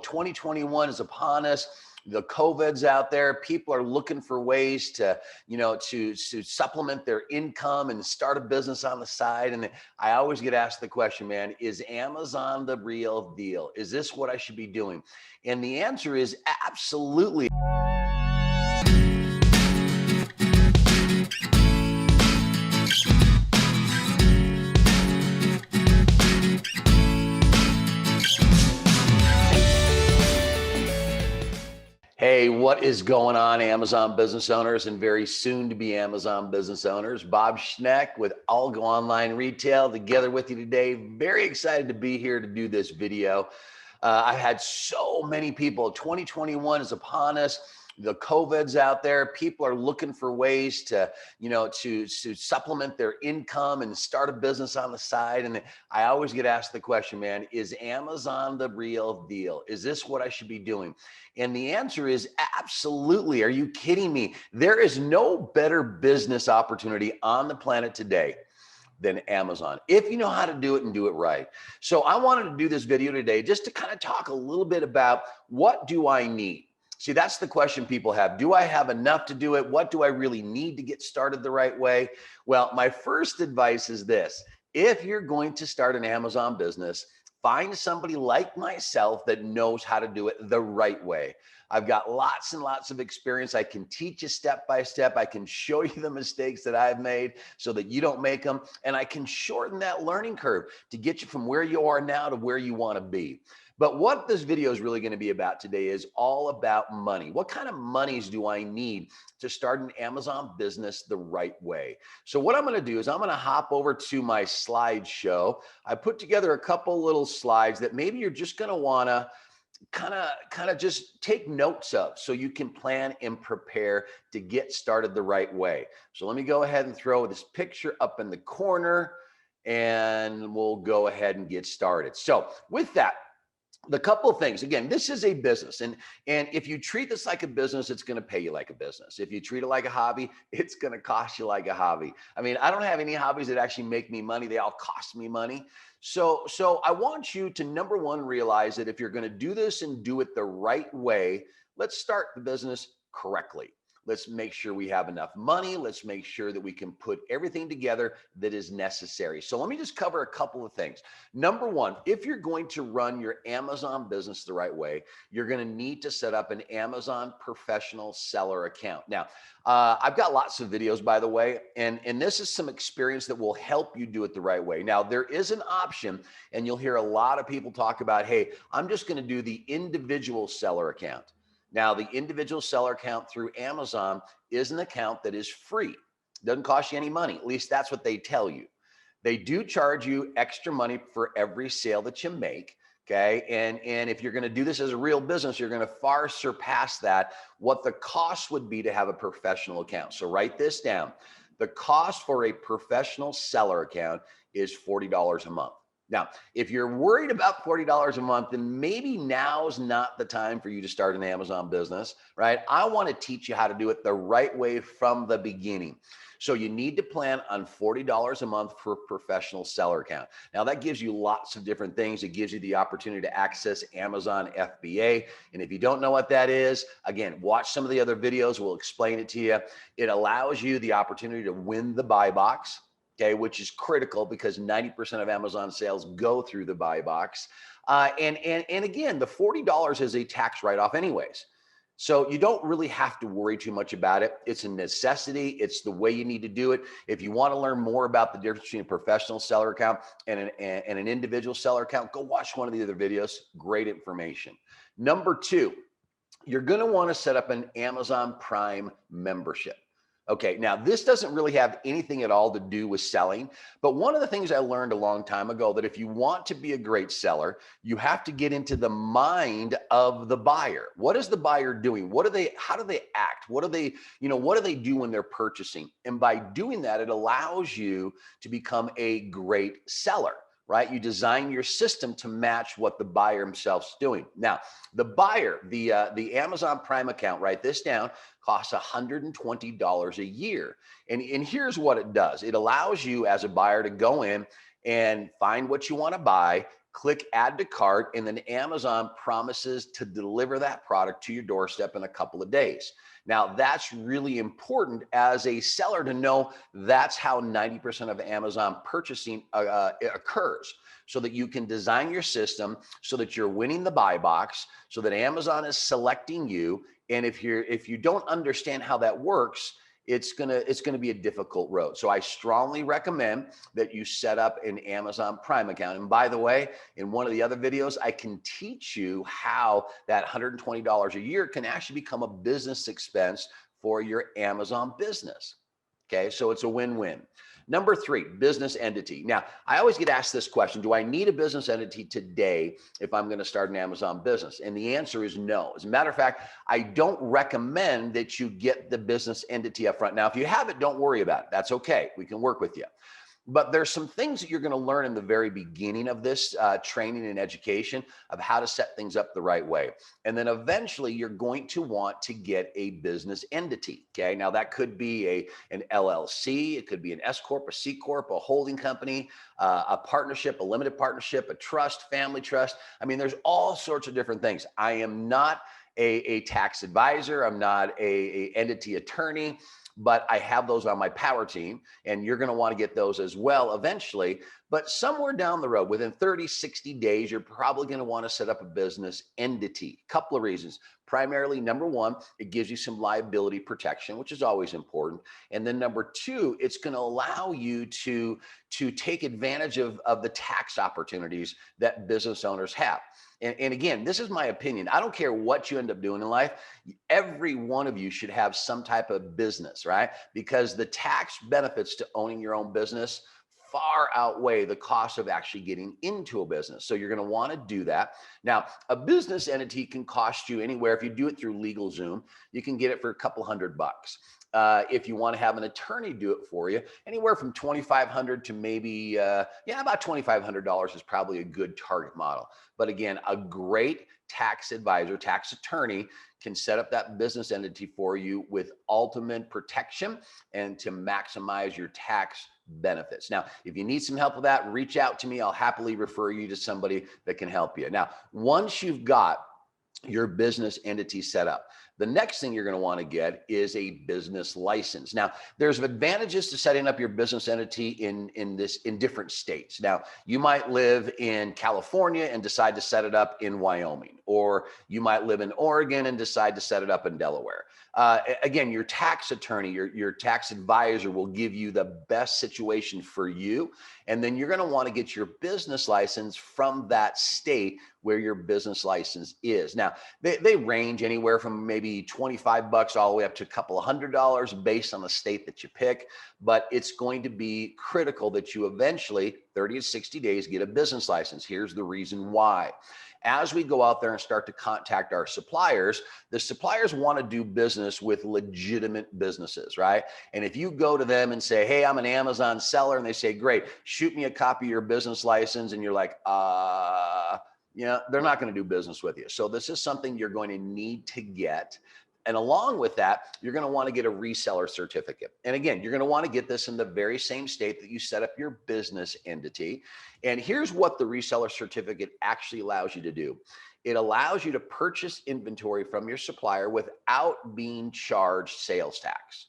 2021 is upon us. The COVID's out there. People are looking for ways to, to supplement their income and start a business on the side. And I always get asked the question, man, is Amazon the real deal? Is this what I should be doing? And the answer is absolutely. Hey, what is going on, Amazon business owners and very soon to be Amazon business owners? Bob Schneck with ALGO Online Retail together with you today. Very excited to be here to do this video. I've had so many people. 2021 is upon us. The COVID's out there. People are looking for ways to, to supplement their income and start a business on the side. And I always get asked the question, man, is Amazon the real deal? Is this what I should be doing? And the answer is absolutely. Are you kidding me? There is no better business opportunity on the planet today than Amazon, if you know how to do it and do it right. So I wanted to do this video today just to kind of talk a little bit about what do I need? See, that's the question people have. Do I have enough to do it? What do I really need to get started the right way? Well, my first advice is this. If you're going to start an Amazon business, find somebody like myself that knows how to do it the right way. I've got lots and lots of experience. I can teach you step by step. I can show you the mistakes that I've made so that you don't make them. And I can shorten that learning curve to get you from where you are now to where you want to be. But what this video is really going to be about today is all about money. What kind of monies do I need to start an Amazon business the right way? So what I'm going to do is I'm going to hop over to my slideshow. I put together a couple little slides that maybe you're just going to want to kind of just take notes of so you can plan and prepare to get started the right way. So let me go ahead and throw this picture up in the corner and we'll go ahead and get started. So with that, the couple of things, again, this is a business. And if you treat this like a business, it's going to pay you like a business. If you treat it like a hobby, it's going to cost you like a hobby. I mean, I don't have any hobbies that actually make me money. They all cost me money. So I want you to, number one, realize that if you're going to do this and do it the right way, let's start the business correctly. Let's make sure we have enough money. Let's make sure that we can put everything together that is necessary. So let me just cover a couple of things. Number one, if you're going to run your Amazon business the right way, you're going to need to set up an Amazon professional seller account. Now, I've got lots of videos, by the way, and this is some experience that will help you do it the right way. Now, there is an option, and you'll hear a lot of people talk about, hey, I'm just going to do the individual seller account. Now, the individual seller account through Amazon is an account that is free. It doesn't cost you any money. At least that's what they tell you. They do charge you extra money for every sale that you make. Okay. And if you're going to do this as a real business, you're going to far surpass that, what the cost would be to have a professional account. So write this down. The cost for a professional seller account is $40 a month. Now, if you're worried about $40 a month, then maybe now's not the time for you to start an Amazon business, right? I want to teach you how to do it the right way from the beginning. So you need to plan on $40 a month for a professional seller account. Now that gives you lots of different things. It gives you the opportunity to access Amazon FBA. And if you don't know what that is, again, watch some of the other videos. We'll explain it to you. It allows you the opportunity to win the buy box. Okay, which is critical because 90% of Amazon sales go through the buy box. And again, the $40 is a tax write-off anyways. So you don't really have to worry too much about it. It's a necessity. It's the way you need to do it. If you want to learn more about the difference between a professional seller account and an individual seller account, go watch one of the other videos. Great information. Number two, you're going to want to set up an Amazon Prime membership. Okay, now this doesn't really have anything at all to do with selling, but one of the things I learned a long time ago that if you want to be a great seller, you have to get into the mind of the buyer. What is the buyer doing? How do they act? What do they do when they're purchasing? And by doing that, it allows you to become a great seller. Right? You design your system to match what the buyer himself is doing. Now, the buyer, the Amazon Prime account, write this down, costs $120 a year. And here's what it does. It allows you as a buyer to go in and find what you want to buy, click add to cart, and then Amazon promises to deliver that product to your doorstep in a couple of days. Now, that's really important as a seller to know that's how 90% of Amazon purchasing occurs, so that you can design your system so that you're winning the buy box, so that Amazon is selecting you. And if you don't understand how that works, it's gonna be a difficult road. So I strongly recommend that you set up an Amazon Prime account. And by the way, in one of the other videos, I can teach you how that $120 a year can actually become a business expense for your Amazon business. Okay, so it's a win-win. Number 3, business entity. Now, I always get asked this question: do I need a business entity today if I'm going to start an Amazon business? And the answer is no. As a matter of fact, I don't recommend that you get the business entity up front. Now, if you have it, don't worry about it. That's okay. We can work with you. But there's some things that you're going to learn in the very beginning of this training and education of how to set things up the right way. And then eventually you're going to want to get a business entity. Okay. Now that could be an LLC. It could be an S Corp, a C Corp, a holding company, a partnership, a limited partnership, a trust, family trust. I mean, there's all sorts of different things. I am not a tax advisor. I'm not a entity attorney, but I have those on my power team, and you're going to want to get those as well eventually. But somewhere down the road, within 30, 60 days, you're probably going to want to set up a business entity. Couple of reasons. Primarily, number 1, it gives you some liability protection, which is always important. And then number 2, it's going to allow you to take advantage of the tax opportunities that business owners have. And again, this is my opinion. I don't care what you end up doing in life. Every one of you should have some type of business, right? Because the tax benefits to owning your own business far outweigh the cost of actually getting into a business. So you're going to want to do that. Now, a business entity can cost you anywhere. If you do it through LegalZoom, you can get it for a couple $100. If you want to have an attorney do it for you, anywhere from $2,500 to maybe, about $2,500 is probably a good target model. But again, a great tax advisor, tax attorney can set up that business entity for you with ultimate protection and to maximize your tax benefits. Now, if you need some help with that, reach out to me. I'll happily refer you to somebody that can help you. Now, once you've got your business entity set up, the next thing you're going to want to get is a business license. Now, there's advantages to setting up your business entity in different states. Now, you might live in California and decide to set it up in Wyoming, or you might live in Oregon and decide to set it up in Delaware. Again, your tax attorney, your tax advisor will give you the best situation for you. And then you're going to want to get your business license from that state where your business license is. Now, they range anywhere from maybe $25 all the way up to a couple of $100 based on the state that you pick. But it's going to be critical that you eventually, 30 to 60 days, get a business license. Here's the reason why. As we go out there and start to contact our suppliers, the suppliers want to do business with legitimate businesses, right? And if you go to them and say, hey, I'm an Amazon seller, and they say, great, shoot me a copy of your business license, and you're like, they're not going to do business with you. So this is something you're going to need to get. And along with that, you're going to want to get a reseller certificate. And again, you're going to want to get this in the very same state that you set up your business entity. And here's what the reseller certificate actually allows you to do. It allows you to purchase inventory from your supplier without being charged sales tax.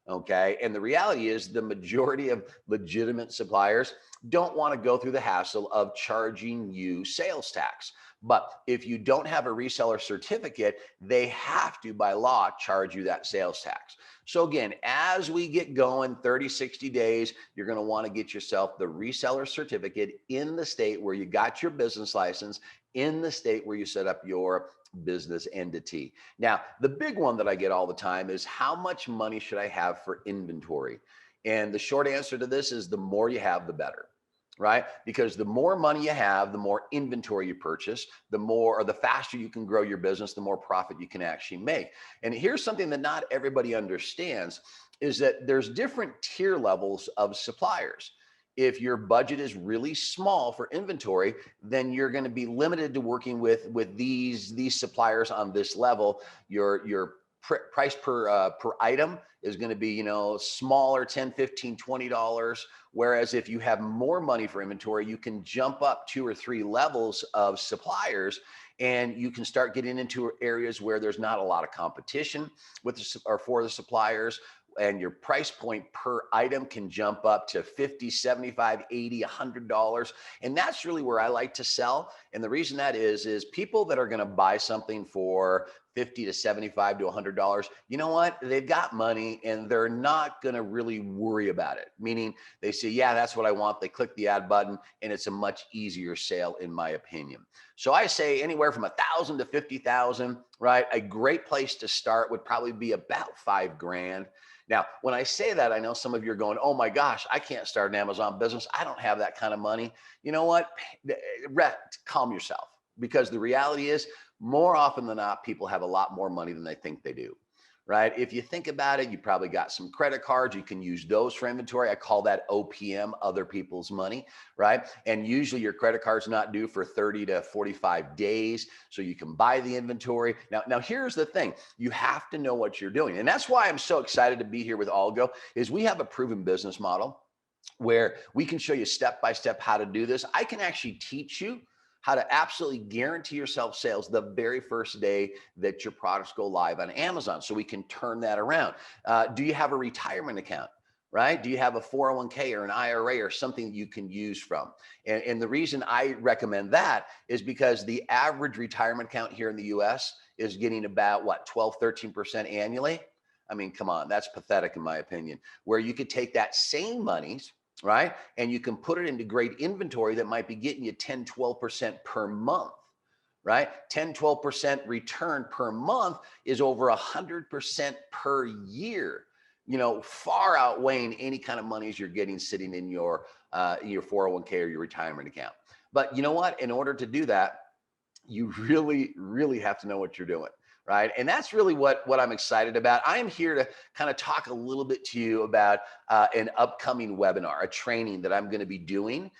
Okay. And the reality is the majority of legitimate suppliers don't want to go through the hassle of charging you sales tax. But if you don't have a reseller certificate, they have to, by law, charge you that sales tax. So again, as we get going, 30, 60 days, you're going to want to get yourself the reseller certificate in the state where you got your business license, in the state where you set up your business entity. Now, the big one that I get all the time is, how much money should I have for inventory? And the short answer to this is, the more you have, the better. Right? Because the more money you have, the more inventory you purchase, the faster you can grow your business, the more profit you can actually make. And here's something that not everybody understands, is that there's different tier levels of suppliers. If your budget is really small for inventory, then you're going to be limited to working with these suppliers on this level. Your price per item is going to be, smaller, 10, 15, $20. Whereas if you have more money for inventory, you can jump up 2 or 3 levels of suppliers, and you can start getting into areas where there's not a lot of competition for the suppliers, and your price point per item can jump up to $50, $75, $80, $100. And that's really where I like to sell. And the reason that is people that are going to buy something for $50 to $75 to $100, you know what? They've got money and they're not going to really worry about it. Meaning they say, yeah, that's what I want. They click the add button and it's a much easier sale, in my opinion. So I say anywhere from 1,000 to 50,000, right? A great place to start would probably be about $5,000. Now, when I say that, I know some of you are going, oh my gosh, I can't start an Amazon business. I don't have that kind of money. You know what? Calm yourself, because the reality is more often than not, people have a lot more money than they think they do, right? If you think about it, you probably got some credit cards. You can use those for inventory. I call that OPM, other people's money, right? And usually your credit card's not due for 30 to 45 days. So you can buy the inventory. Now here's the thing. You have to know what you're doing. And that's why I'm so excited to be here with ALGO, is we have a proven business model where we can show you step-by-step how to do this. I can actually teach you how to absolutely guarantee yourself sales the very first day that your products go live on Amazon, so we can turn that around. Do you have a retirement account, right? Do you have a 401k or an IRA or something you can use from? And the reason I recommend that is because the average retirement account here in the US is getting about 12, 13% annually. I mean, come on, that's pathetic in my opinion, where you could take that same monies, right? And you can put it into great inventory that might be getting you 10, 12% per month, right? 10, 12% return per month is over 100% per year, far outweighing any kind of monies you're getting sitting in your 401k or your retirement account. But you know what? In order to do that, you really, really have to know what you're doing. Right. And that's really what I'm excited about. I am here to kind of talk a little bit to you about an upcoming webinar, a training that I'm going to be doing.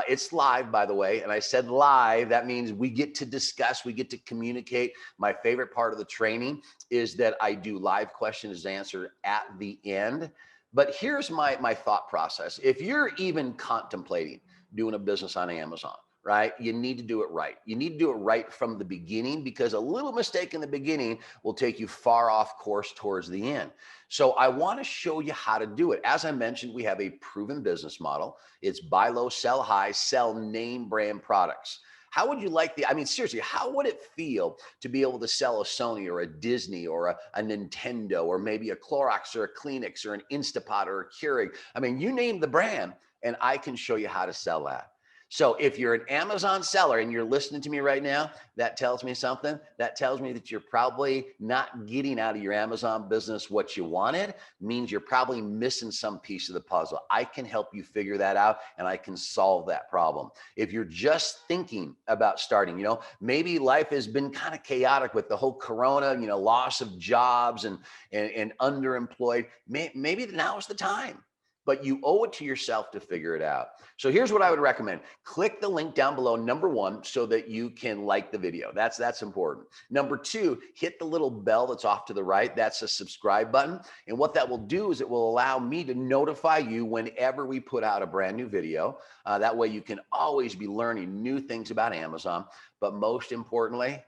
It's live, by the way. And I said live, that means we get to discuss, we get to communicate. My favorite part of the training is that I do live questions and answer at the end. But here's my thought process. If you're even contemplating doing a business on Amazon, right? You need to do it right. You need to do it right from the beginning, because a little mistake in the beginning will take you far off course towards the end. So I want to show you how to do it. As I mentioned, we have a proven business model. It's buy low, sell high, sell name brand products. How would you like seriously, how would it feel to be able to sell a Sony or a Disney or a Nintendo, or maybe a Clorox or a Kleenex or an Instapot or a Keurig? I mean, you name the brand and I can show you how to sell that. So if you're an Amazon seller and you're listening to me right now, that tells me something. That tells me that you're probably not getting out of your Amazon business what you wanted. Means you're probably missing some piece of the puzzle. I can help you figure that out, and I can solve that problem. If you're just thinking about starting, maybe life has been kind of chaotic with the whole Corona, loss of jobs and underemployed. Maybe now is the time. But you owe it to yourself to figure it out. So here's what I would recommend. Click the link down below, number 1, so that you can like the video. That's important. Number 2, hit the little bell that's off to the right. That's a subscribe button. And what that will do is it will allow me to notify you whenever we put out a brand new video. That way you can always be learning new things about Amazon. But most importantly,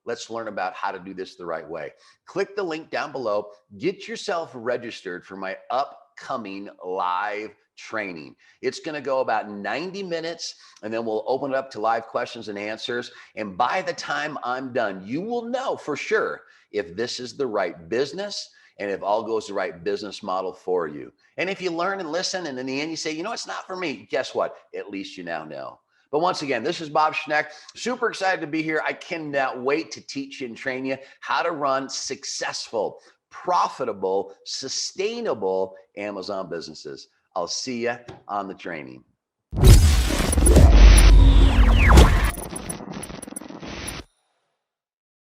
let's learn about how to do this the right way. Click the link down below. Get yourself registered for my upcoming live training. It's going to go about 90 minutes, and then we'll open it up to live questions and answers. And by the time I'm done, you will know for sure if this is the right business and if ALGO is the right business model for you. And if you learn and listen, and in the end you say, it's not for me, guess what? At least you now know. But once again, this is Bob Schneck. Super excited to be here. I cannot wait to teach you and train you how to run successful, profitable, sustainable Amazon businesses. I'll see you on the training.